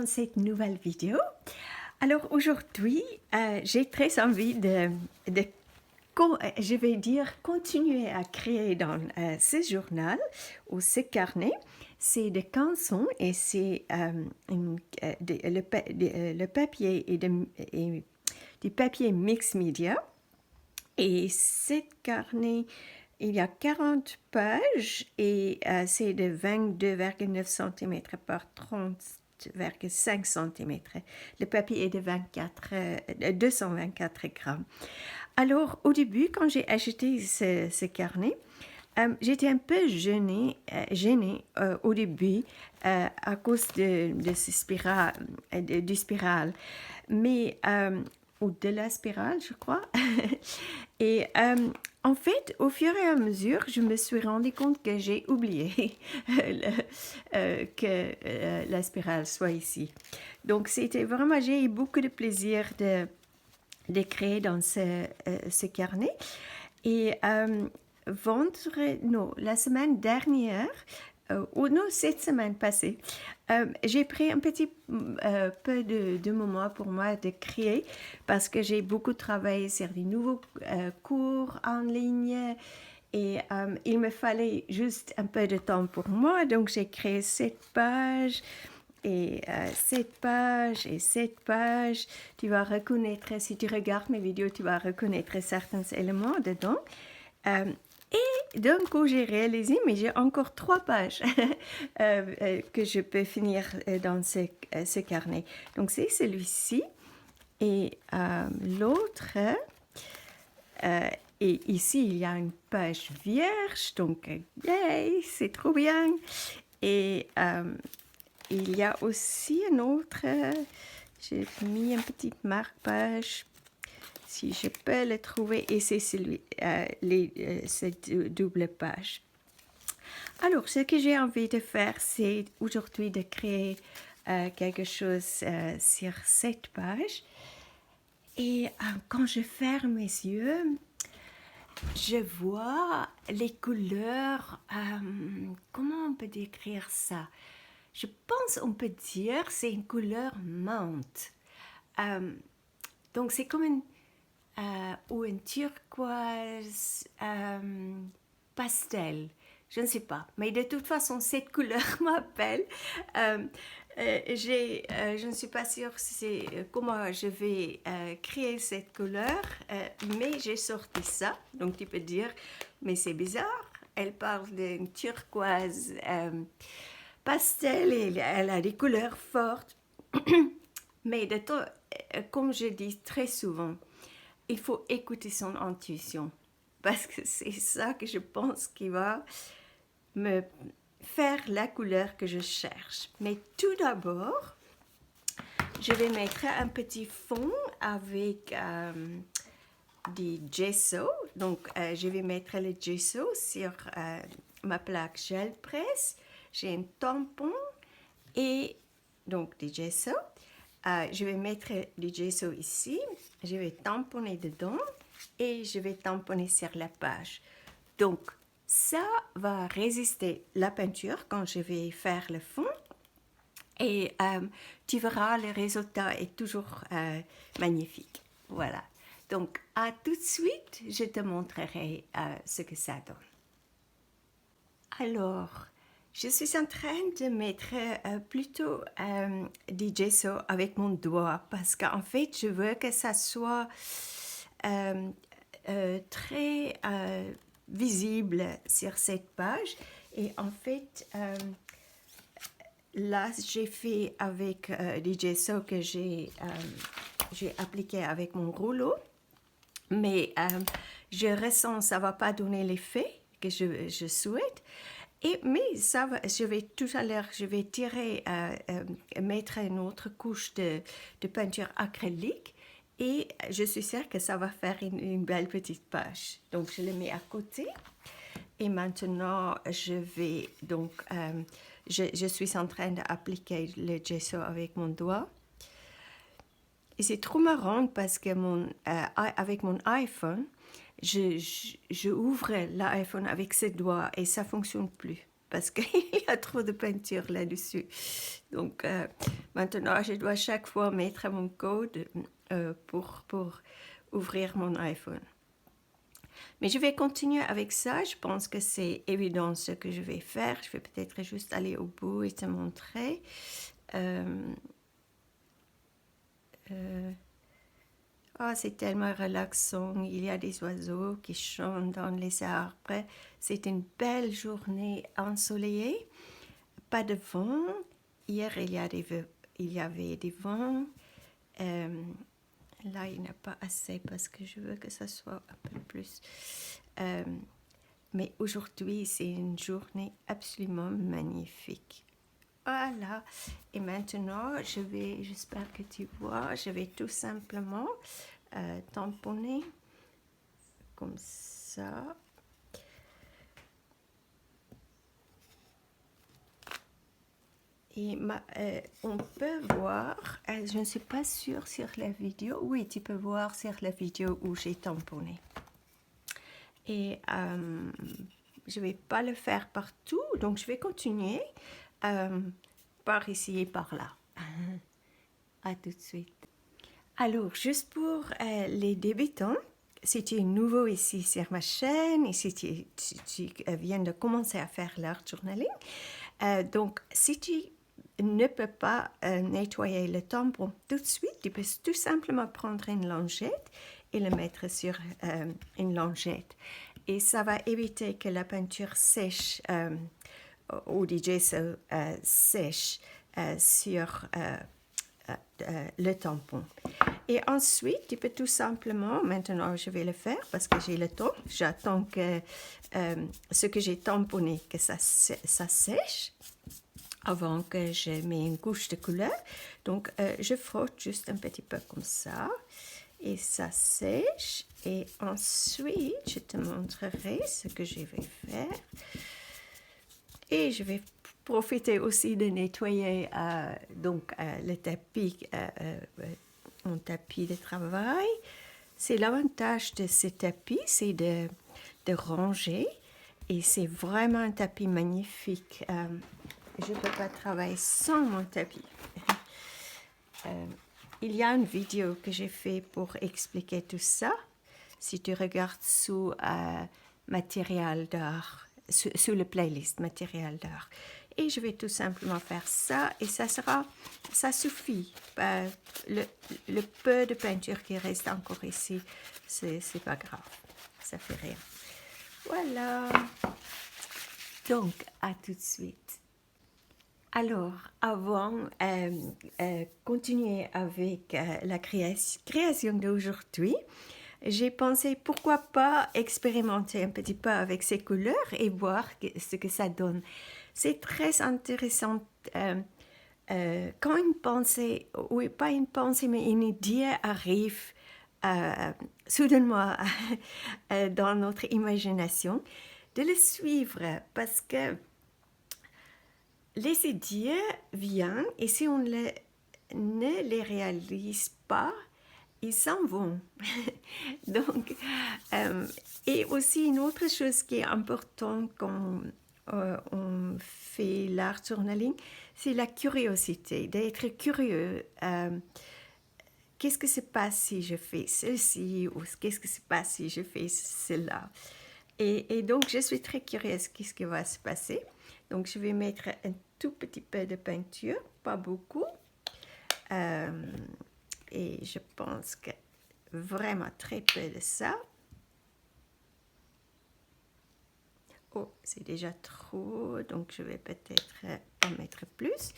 dans cette nouvelle vidéo. Alors aujourd'hui, j'ai très envie je vais dire, continuer à créer dans ce journal ou ce carnet. C'est des cançons et c'est le papier et du papier mix media. Et ce carnet, il y a 40 pages et c'est de 22,9 cm par 30,5 cm. Le papier est de 224 grammes. Alors, au début, quand j'ai acheté ce carnet, j'étais un peu gênée au début à cause du spirale. Mais ou de la spirale, je crois. Et en fait, au fur et à mesure, je me suis rendu compte que j'ai oublié que la spirale soit ici. Donc, c'était vraiment, j'ai eu beaucoup de plaisir de créer dans ce carnet. Et la semaine dernière, ou non, cette semaine passée, j'ai pris un petit peu de moments pour moi de créer parce que j'ai beaucoup travaillé sur des nouveaux cours en ligne et il me fallait juste un peu de temps pour moi. Donc, j'ai créé cette page et cette page et cette page. Tu vas reconnaître, si tu regardes mes vidéos, tu vas reconnaître certains éléments dedans. Et d'un coup, j'ai réalisé, mais j'ai encore 3 pages que je peux finir dans ce carnet. Donc, c'est celui-ci. Et l'autre, et ici, il y a une page vierge. Donc, yay, c'est trop bien. Et il y a aussi un autre. J'ai mis une petite marque-page. Si je peux le trouver, et c'est cette double page. Alors, ce que j'ai envie de faire, c'est aujourd'hui de créer quelque chose sur cette page. Et quand je ferme mes yeux, je vois les couleurs. Comment on peut décrire ça? Je pense qu'on peut dire c'est une couleur menthe. Donc, c'est comme une ou une turquoise pastel, je ne sais pas, mais de toute façon cette couleur m'appelle. Je ne suis pas sûre comment je vais créer cette couleur, mais j'ai sorti ça, donc tu peux dire, mais c'est bizarre, elle parle d'une turquoise pastel et elle a des couleurs fortes, mais comme je dis très souvent, il faut écouter son intuition parce que c'est ça que je pense qui va me faire la couleur que je cherche. Mais tout d'abord, je vais mettre un petit fond avec du gesso. Donc, je vais mettre le gesso sur ma plaque gel presse. J'ai un tampon et donc du gesso. Je vais mettre du gesso ici, je vais tamponner dedans et je vais tamponner sur la page. Donc, ça va résister la peinture quand je vais faire le fond et tu verras le résultat est toujours magnifique. Voilà. Donc, à tout de suite, je te montrerai ce que ça donne. Alors, je suis en train de mettre plutôt du gesso avec mon doigt parce qu'en fait, je veux que ça soit très visible sur cette page. Et en fait, là, j'ai fait avec du gesso que j'ai appliqué avec mon rouleau. Mais je ressens que ça ne va pas donner l'effet que je souhaite. Mais ça va, tout à l'heure, je vais mettre une autre couche de peinture acrylique et je suis sûre que ça va faire une belle petite page. Donc, je le mets à côté. Et maintenant, je suis en train d'appliquer le gesso avec mon doigt. Et c'est trop marrant parce que avec mon iPhone, je ouvre l'iPhone avec ses doigts et ça ne fonctionne plus parce qu'il y a trop de peinture là-dessus. Donc maintenant, je dois chaque fois mettre mon code pour ouvrir mon iPhone. Mais je vais continuer avec ça. Je pense que c'est évident ce que je vais faire. Je vais peut-être juste aller au bout et te montrer. Oh, c'est tellement relaxant. Il y a des oiseaux qui chantent dans les arbres. C'est une belle journée ensoleillée. Pas de vent. Hier, il y avait des vents. Là, il n'y en a pas assez parce que je veux que ça soit un peu plus. Mais aujourd'hui, c'est une journée absolument magnifique. Voilà. Et maintenant, j'espère que tu vois, je vais tout simplement tamponner comme ça. Et on peut voir, je ne suis pas sûre sur la vidéo, oui, tu peux voir sur la vidéo où j'ai tamponné. Et je ne vais pas le faire partout, donc je vais continuer par ici et par là. À tout de suite. Alors, juste pour les débutants, si tu es nouveau ici sur ma chaîne et si tu viens de commencer à faire l'art journaling, donc si tu ne peux pas nettoyer le tampon tout de suite, tu peux tout simplement prendre une lingette et le mettre sur une lingette. Et ça va éviter que la peinture sèche ou du gesso sèche sur le tampon. Et ensuite, tu peux tout simplement, maintenant je vais le faire parce que j'ai le temps, j'attends que ce que j'ai tamponné, que ça sèche avant que je mette une couche de couleur. Donc, je frotte juste un petit peu comme ça et ça sèche. Et ensuite, je te montrerai ce que je vais faire. Et je vais profiter aussi de nettoyer le tapis, mon tapis de travail. C'est l'avantage de ce tapis, c'est de ranger. Et c'est vraiment un tapis magnifique. Je ne peux pas travailler sans mon tapis. Il y a une vidéo que j'ai faite pour expliquer tout ça. Si tu regardes sous matériel d'art, sous le playlist matériel d'art. Et je vais tout simplement faire ça et ça suffit. Le peu de peinture qui reste encore ici, c'est pas grave. Ça fait rien. Voilà. Donc, à tout de suite. Alors, avant continuer avec la création d'aujourd'hui, j'ai pensé pourquoi pas expérimenter un petit peu avec ces couleurs et voir ce que ça donne. C'est très intéressant quand une pensée, oui, pas une pensée, mais une idée arrive soudainement dans notre imagination, de le suivre parce que les idées viennent et si on ne les réalise pas, ils s'en vont. Donc, et aussi une autre chose qui est importante quand on fait l'art journaling, c'est la curiosité, d'être curieux. Qu'est-ce qui se passe si je fais ceci ou qu'est-ce qui se passe si je fais cela? Et donc, je suis très curieuse qu'est-ce qui va se passer. Donc, je vais mettre un tout petit peu de peinture, pas beaucoup. Et je pense que vraiment très peu de ça. Oh, c'est déjà trop, donc je vais peut-être en mettre plus.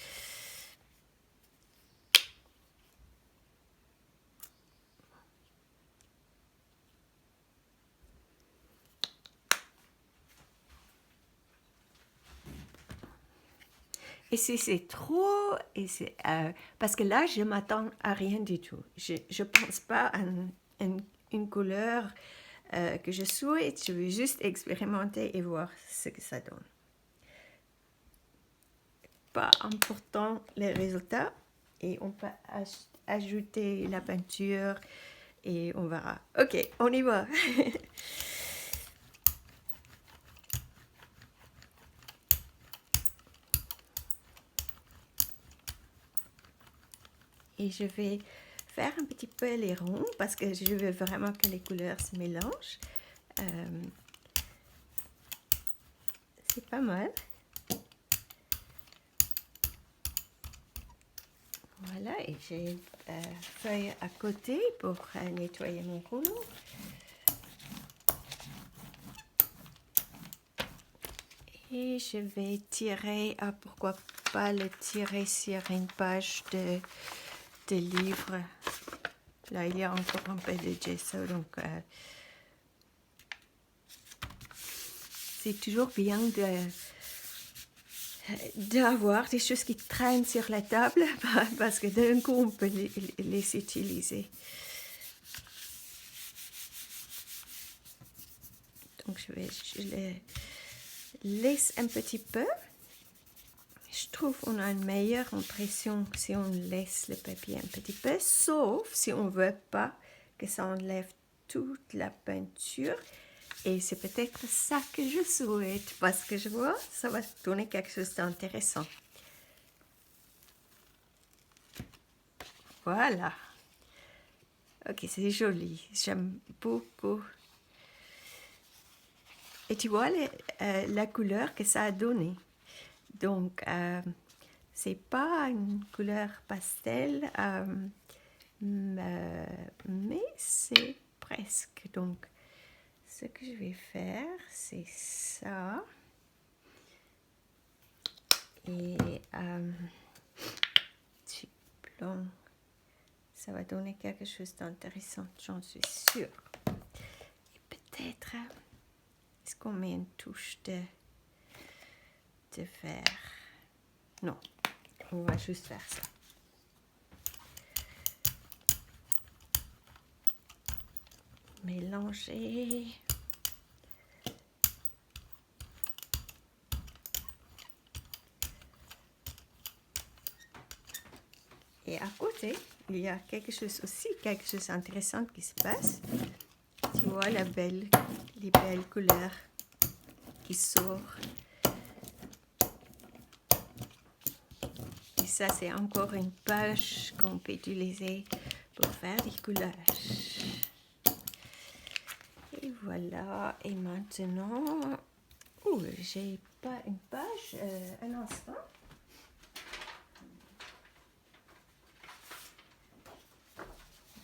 Et si c'est trop, parce que là, je m'attends à rien du tout. Je ne pense pas à une couleur que je souhaite. Je veux juste expérimenter et voir ce que ça donne. Pas important les résultats. Et on peut ajouter la peinture et on verra. Ok, on y va. et je vais faire un petit peu les ronds parce que je veux vraiment que les couleurs se mélangent. C'est pas mal. Voilà, et j'ai une feuille à côté pour nettoyer mon rouleau. Et je vais tirer, pourquoi pas le tirer sur une page de livre. Là, il y a encore un peu de gesso, donc c'est toujours bien d'avoir des choses qui traînent sur la table parce que d'un coup, on peut les utiliser. Donc, je les laisse un petit peu. Je trouve qu'on a une meilleure impression si on laisse le papier un petit peu, sauf si on ne veut pas que ça enlève toute la peinture. Et c'est peut-être ça que je souhaite, parce que je vois, ça va donner quelque chose d'intéressant. Voilà. Ok, c'est joli, j'aime beaucoup. Et tu vois la couleur que ça a donné. Donc, c'est pas une couleur pastel, mais c'est presque. Donc, ce que je vais faire, c'est ça. Et du blanc, ça va donner quelque chose d'intéressant, j'en suis sûre. Et peut-être, est-ce qu'on met une touche de vert? Non, on va juste faire ça. Mélanger. Et à côté, il y a quelque chose d'intéressant qui se passe. Tu vois les belles couleurs qui sortent. Et ça, c'est encore une page qu'on peut utiliser pour faire des collages. Et voilà. Et maintenant, j'ai pas une page, un instant.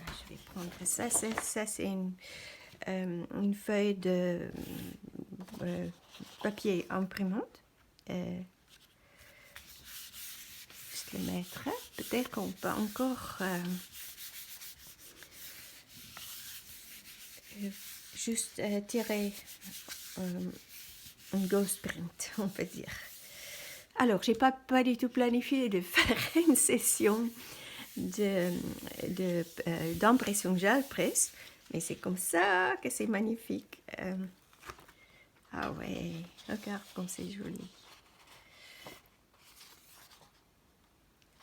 Je vais prendre ça. Ça, c'est une feuille de papier imprimante. Juste le mettre. Peut-être qu'on peut encore juste tirer un ghost print, on peut dire. Alors, j'ai pas du tout planifié de faire une session d'impression gel presse, mais c'est comme ça que c'est magnifique. Ah ouais, regarde comme c'est joli.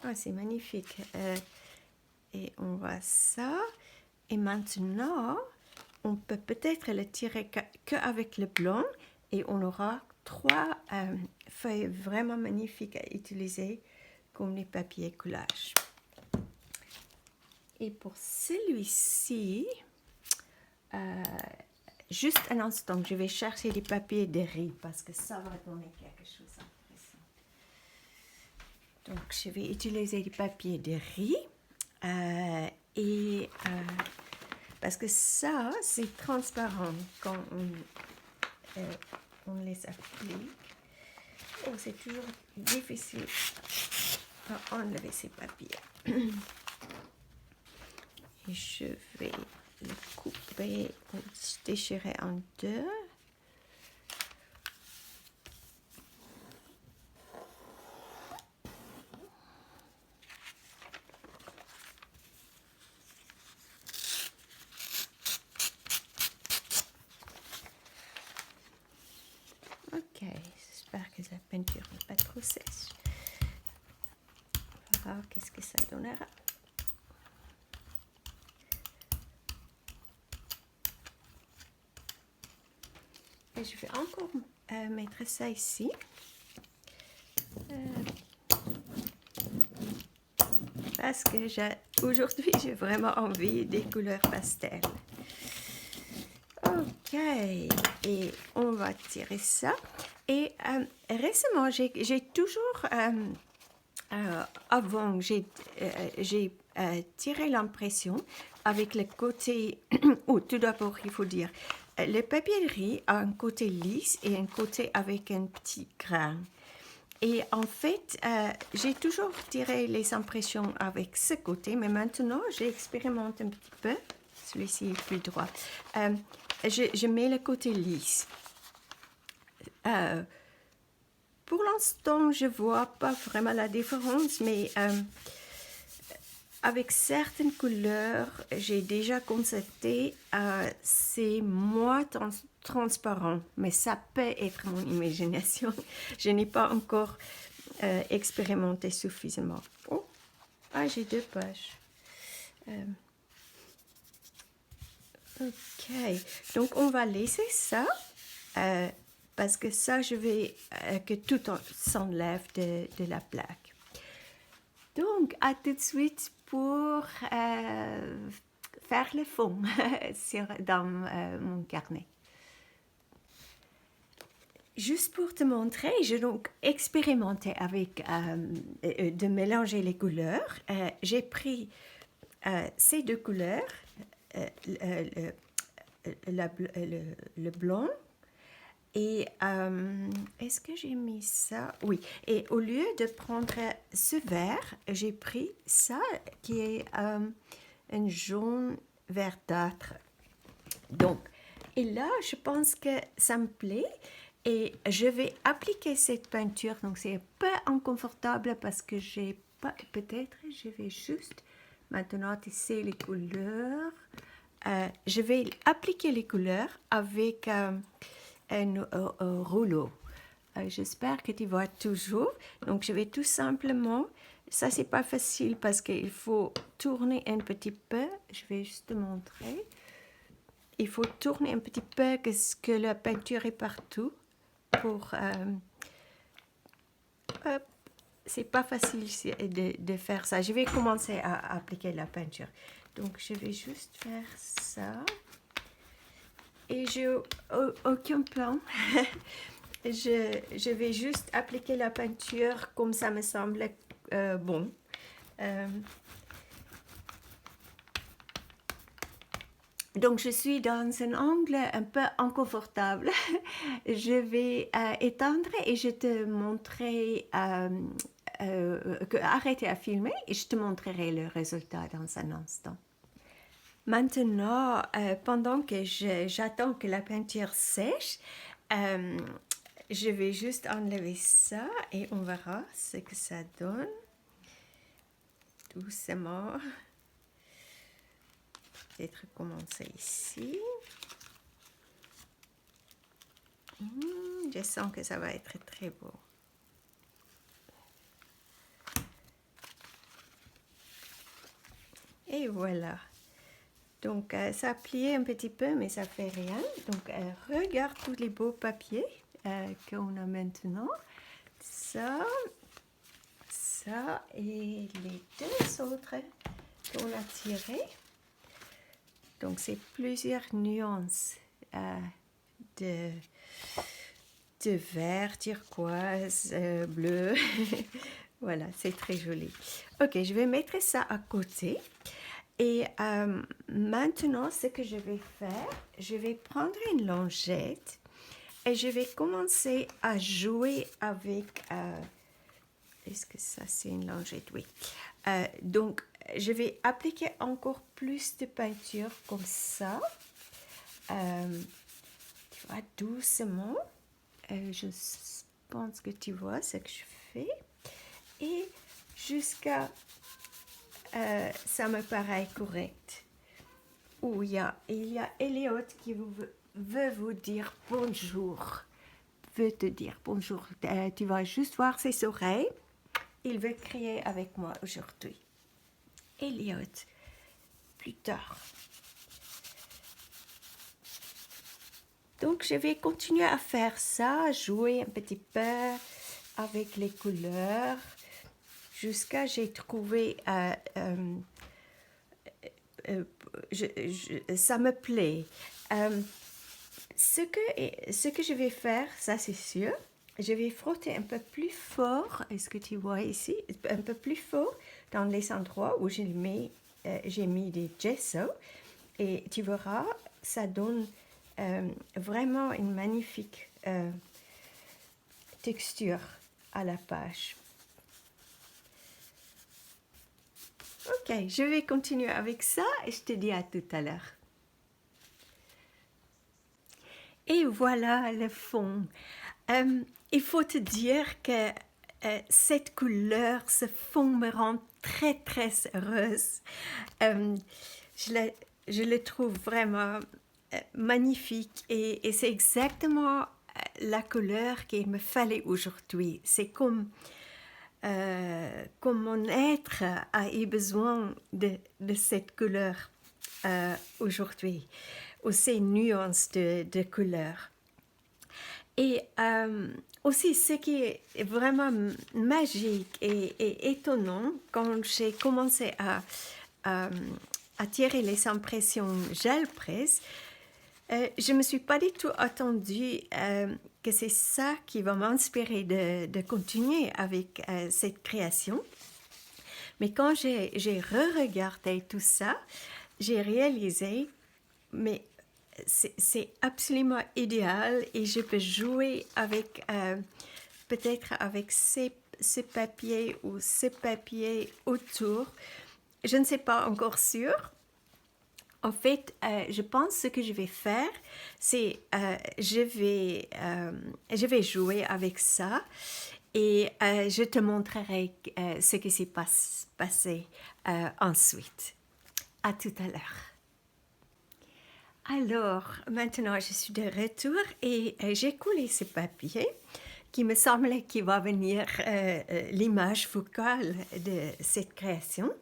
Oh, c'est magnifique. Et on voit ça. Et maintenant, on peut peut-être le tirer qu'avec le blanc et on aura 3 feuilles vraiment magnifiques à utiliser comme les papiers collage. Et pour celui-ci, juste un instant, je vais chercher des papiers de riz parce que ça va donner quelque chose d'intéressant. Donc, je vais utiliser des papiers de riz parce que ça, c'est transparent quand on les applique. Oh, c'est toujours difficile à enlever ces papiers. Et je vais le couper ou déchirer en deux. Ok, j'espère que la peinture n'est pas trop sèche. On va voir qu'est-ce que ça donnera. Et je vais encore mettre ça ici. parce que aujourd'hui, j'ai vraiment envie des couleurs pastel. Ok, et on va tirer ça. Et récemment, j'ai toujours, avant, j'ai tiré l'impression avec le côté, oh, tout d'abord, il faut dire, le papier de riz a un côté lisse et un côté avec un petit grain. Et en fait, j'ai toujours tiré les impressions avec ce côté, mais maintenant, j'expérimente un petit peu. Celui-ci est plus droit. Je mets le côté lisse. Pour l'instant, je ne vois pas vraiment la différence, mais avec certaines couleurs, j'ai déjà constaté, c'est moins transparent, mais ça peut être mon imagination. Je n'ai pas encore expérimenté suffisamment. Oh, j'ai 2 pages. Ok, donc on va laisser ça, parce que ça, je vais que tout s'enlève de la plaque. Donc, à tout de suite pour faire le fond dans mon carnet. Juste pour te montrer, j'ai donc expérimenté avec de mélanger les couleurs. J'ai pris ces 2 couleurs, le blanc. Et est-ce que j'ai mis ça? Oui. Et au lieu de prendre ce vert, j'ai pris ça qui est un jaune verdâtre. Donc, et là, je pense que ça me plaît. Et je vais appliquer cette peinture. Donc, c'est un peu inconfortable parce que j'ai pas... Peut-être, je vais juste maintenant tisser les couleurs. Je vais appliquer les couleurs avec... un rouleau. J'espère que tu vois toujours. Donc, je vais tout simplement... Ça, c'est pas facile parce qu'il faut tourner un petit peu. Je vais juste te montrer. Il faut tourner un petit peu que la peinture est partout. Pour... c'est pas facile de faire ça. Je vais commencer à appliquer la peinture. Donc, je vais juste faire ça. Et j'ai aucun plan. Je vais juste appliquer la peinture comme ça me semble bon. Donc, je suis dans un angle un peu inconfortable. Je vais étendre et je te montrerai, arrêter à filmer et je te montrerai le résultat dans un instant. Maintenant, pendant que j'attends que la peinture sèche, je vais juste enlever ça et on verra ce que ça donne. Doucement. Peut-être commencer ici. Je sens que ça va être très beau. Et voilà. Donc, ça a plié un petit peu, mais ça fait rien. Donc, regarde tous les beaux papiers qu'on a maintenant. Ça et les 2 autres qu'on a tirés. Donc, c'est plusieurs nuances de vert, turquoise, bleu. Voilà, c'est très joli. Ok, je vais mettre ça à côté. Et maintenant, ce que je vais faire, je vais prendre une lingette et je vais commencer à jouer avec... est-ce que ça, c'est une lingette? Oui. Donc, je vais appliquer encore plus de peinture comme ça. Tu vois, doucement. Je pense que tu vois ce que je fais. Et jusqu'à... ça me paraît correct. Il y a Elliot qui veut vous dire bonjour. Veut te dire bonjour. Tu vas juste voir ses oreilles. Il veut crier avec moi aujourd'hui. Elliot, plus tard. Donc, je vais continuer à faire ça, jouer un petit peu avec les couleurs. jusqu'à j'ai trouvé ça me plaît. Ce que je vais faire, ça c'est sûr, je vais frotter un peu plus fort, est-ce que tu vois ici, un peu plus fort dans les endroits où j'ai mis des gesso, et tu verras, ça donne vraiment une magnifique texture à la page. Ok, je vais continuer avec ça et je te dis à tout à l'heure. Et voilà le fond. Il faut te dire que cette couleur, ce fond me rend très très heureuse. Je le trouve vraiment magnifique et c'est exactement la couleur qu'il me fallait aujourd'hui. C'est comme mon être a eu besoin de cette couleur aujourd'hui, ou ces nuances de couleurs. Et aussi, ce qui est vraiment magique et étonnant, quand j'ai commencé à tirer les impressions gel presse, je ne me suis pas du tout attendue que c'est ça qui va m'inspirer de continuer avec cette création. Mais quand j'ai re-regardé tout ça, j'ai réalisé, mais c'est absolument idéal et je peux jouer avec, peut-être avec ce papier ou ce papier autour. Je ne sais pas encore sûr. En fait, je pense que ce que je vais faire, c'est je vais jouer avec ça et je te montrerai ce qui s'est passé ensuite. À tout à l'heure. Alors, maintenant, je suis de retour et j'ai coulé ce papier qui me semblait qu'il va venir l'image focale de cette création.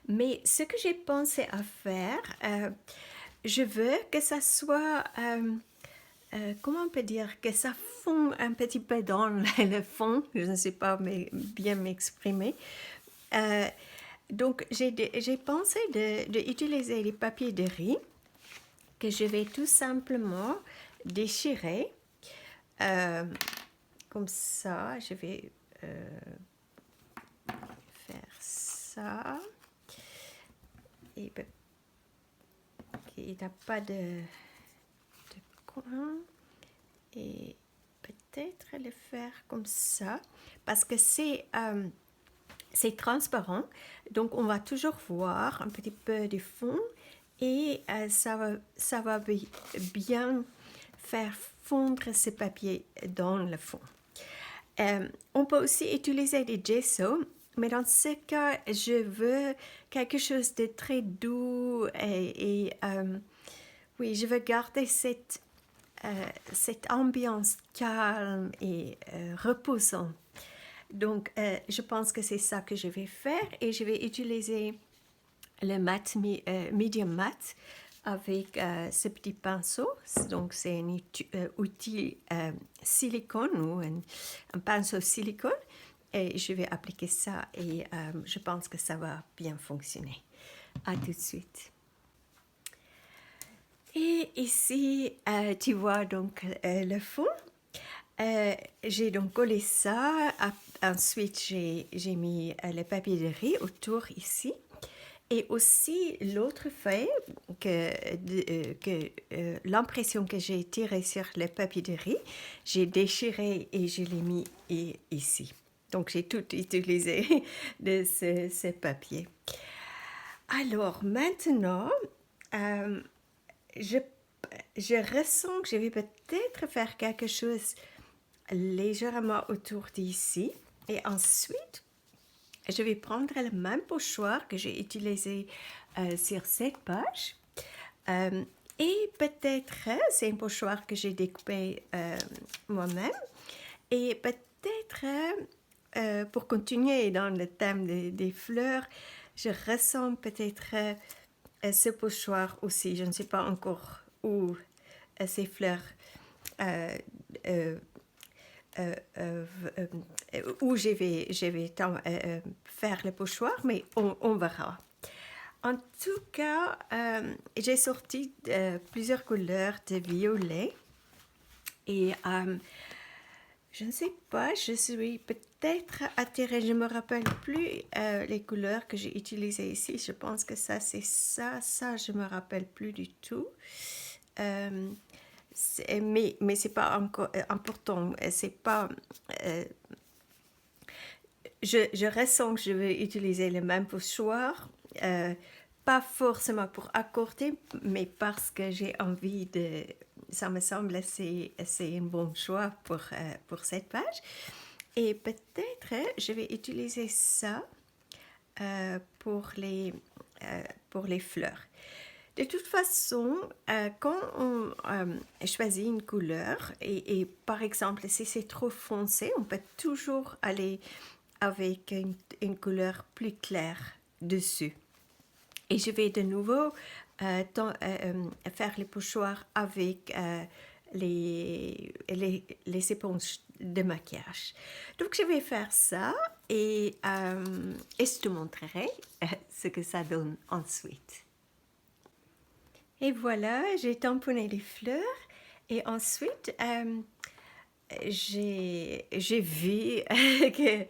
Mais ce que j'ai pensé à faire, je veux que ça soit, comment on peut dire, que ça fond un petit peu dans le fond, je ne sais pas bien m'exprimer. Donc, j'ai pensé d'utiliser les papiers de riz que je vais tout simplement déchirer. Comme ça, je vais faire ça. Et il n'a pas de coin. Et peut-être le faire comme ça, parce que c'est transparent. Donc, on va toujours voir un petit peu du fond et ça va bien faire fondre ce papier dans le fond. On peut aussi utiliser des gesso, mais dans ce cas, je veux quelque chose de très doux et oui, je veux garder cette ambiance calme et reposante. Donc, je pense que c'est ça que je vais faire et je vais utiliser le mat medium mat avec ce petit pinceau. Donc, c'est un outil silicone ou un pinceau silicone. Et je vais appliquer ça et je pense que ça va bien fonctionner. À tout de suite. Et ici, tu vois donc le fond. J'ai donc collé ça. Ensuite, j'ai mis le papier de riz autour ici. Et aussi l'autre feuille, l'impression que j'ai tirée sur le papier de riz, j'ai déchiré et je l'ai mis ici. Donc, j'ai tout utilisé de ce papier. Alors, maintenant, je ressens que je vais peut-être faire quelque chose légèrement autour d'ici. Et ensuite, je vais prendre le même pochoir que j'ai utilisé sur cette page. Et peut-être, c'est un pochoir que j'ai découpé moi-même. Et peut-être, pour continuer dans le thème des fleurs, je ressens peut-être ce pochoir aussi. Je ne sais pas encore où ces fleurs où faire le pochoir, mais on verra. En tout cas, j'ai sorti plusieurs couleurs de violet et je ne sais pas, je suis peut-être attirée, je ne me rappelle plus les couleurs que j'ai utilisées ici. Je pense que ça, c'est ça, je ne me rappelle plus du tout. Mais ce n'est pas encore important, c'est pas... je ressens que je vais utiliser le même pochoir, pas forcément pour accorder, mais parce que j'ai envie de... Ça me semble c'est un bon choix pour cette page. Et peut-être je vais utiliser ça pour les fleurs. De toute façon, quand on choisit une couleur, et par exemple, si c'est trop foncé, on peut toujours aller avec une couleur plus claire dessus. Et je vais de nouveau faire les pochoirs avec les éponges de maquillage. Donc je vais faire ça et je te montrerai ce que ça donne ensuite. Et voilà, j'ai tamponné les fleurs et ensuite j'ai vu que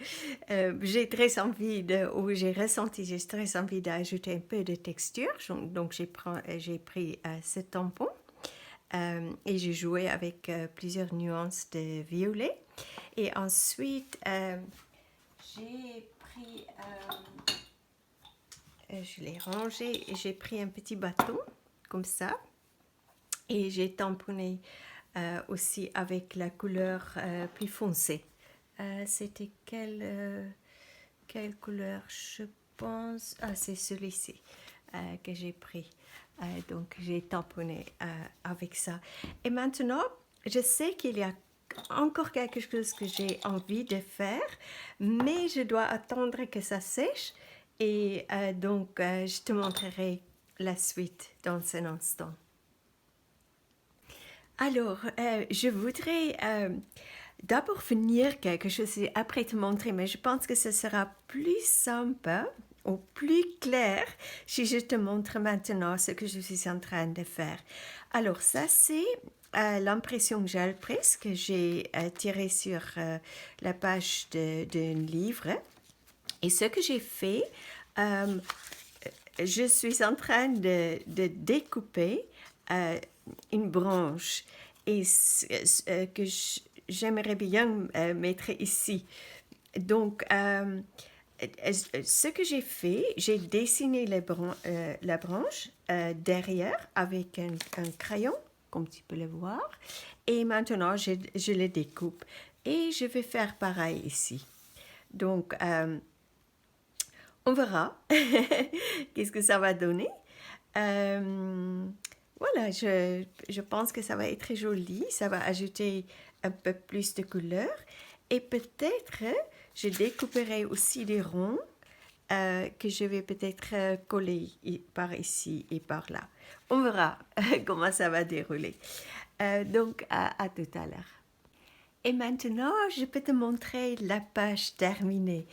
j'ai très envie j'ai ressenti, j'ai très envie d'ajouter un peu de texture. Donc j'ai pris ce tampon et j'ai joué avec plusieurs nuances de violet. Et ensuite, j'ai pris, je l'ai rangé et j'ai pris un petit bâton comme ça. Et j'ai tamponné aussi avec la couleur plus foncée. C'était quelle couleur? Je pense... Ah, c'est celui-ci que j'ai pris. Donc, j'ai tamponné avec ça. Et maintenant, je sais qu'il y a encore quelque chose que j'ai envie de faire, mais je dois attendre que ça sèche. Et donc, je te montrerai la suite dans un instant. Alors, je voudrais d'abord finir quelque chose et après te montrer, mais je pense que ce sera plus sympa ou plus clair si je te montre maintenant ce que je suis en train de faire. Alors, ça c'est l'impression gel presse que j'ai tirée sur la page d'un livre. Et ce que j'ai fait, je suis en train de découper une branche et que j'aimerais bien mettre ici. Donc, ce que j'ai fait, j'ai dessiné la branche derrière avec un crayon, comme tu peux le voir. Et maintenant, je le découpe. Et je vais faire pareil ici. Donc, on verra qu'est-ce que ça va donner. Voilà, je pense que ça va être très joli. Ça va ajouter un peu plus de couleur. Et peut-être, je découperai aussi des ronds que je vais peut-être coller par ici et par là. On verra comment ça va dérouler. Donc, à tout à l'heure. Et maintenant, je peux te montrer la page terminée.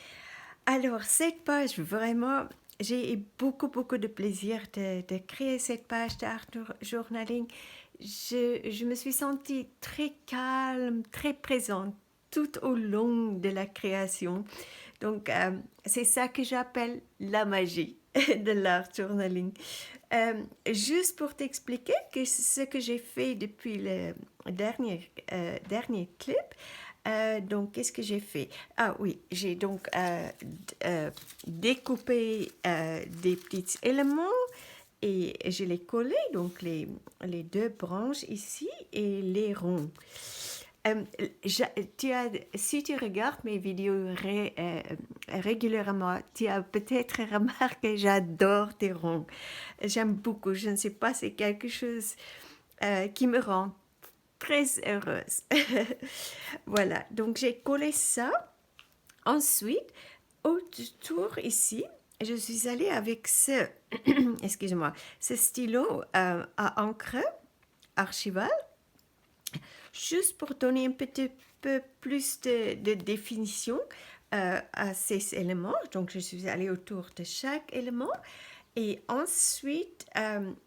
Alors, cette page, vraiment, j'ai eu beaucoup de plaisir de créer cette page d'art journaling. Je me suis sentie très calme, très présente tout au long de la création. Donc, c'est ça que j'appelle la magie de l'art journaling. Juste pour t'expliquer que ce que j'ai fait depuis le dernier clip, donc, qu'est-ce que j'ai fait? Ah oui, j'ai donc découpé des petits éléments et je les collé, donc les deux branches ici et les ronds. Si tu regardes mes vidéos régulièrement, tu as peut-être remarqué, j'adore tes ronds. J'aime beaucoup, je ne sais pas, c'est quelque chose qui me rend très heureuse. Voilà, donc j'ai collé ça. Ensuite, autour ici, je suis allée avec ce, excusez-moi, ce stylo à encre archival juste pour donner un petit peu plus de définition à ces éléments. Donc, je suis allée autour de chaque élément. Et ensuite,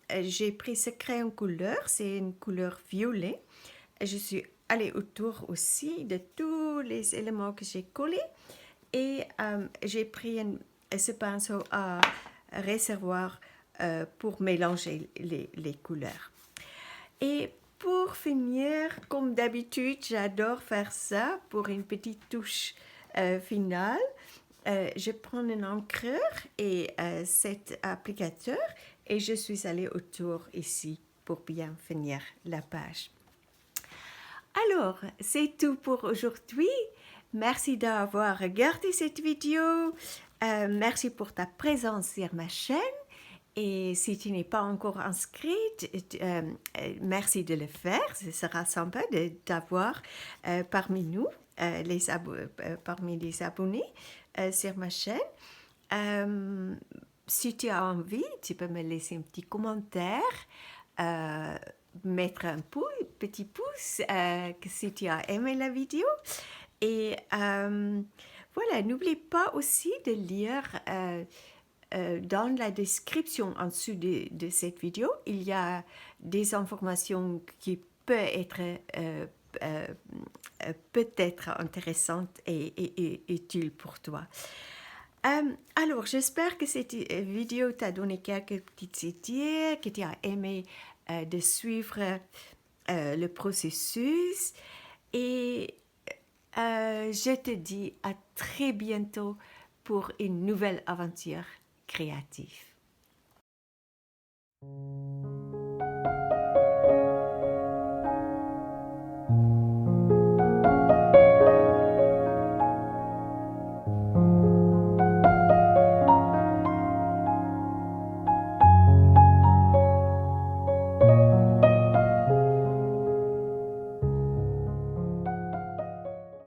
j'ai pris ce crayon couleur, c'est une couleur violet. Et je suis allée autour aussi de tous les éléments que j'ai collés. Et j'ai pris ce pinceau à réservoir pour mélanger les couleurs. Et pour finir, comme d'habitude, j'adore faire ça pour une petite touche finale. Je prends un encreur et cet applicateur et je suis allée autour ici pour bien finir la page. Alors, c'est tout pour aujourd'hui. Merci d'avoir regardé cette vidéo. Merci pour ta présence sur ma chaîne. Et si tu n'es pas encore inscrite, merci de le faire. Ce sera sympa de t'avoir parmi nous, parmi les abonnés sur ma chaîne. Si tu as envie, tu peux me laisser un petit commentaire, mettre un petit pouce si tu as aimé la vidéo. Et voilà, n'oublie pas aussi de lire dans la description en dessous de cette vidéo, il y a des informations qui peuvent être peut-être intéressantes et utiles pour toi. Alors, j'espère que cette vidéo t'a donné quelques petites idées, que tu as aimé de suivre le processus. Et je te dis à très bientôt pour une nouvelle aventure créative.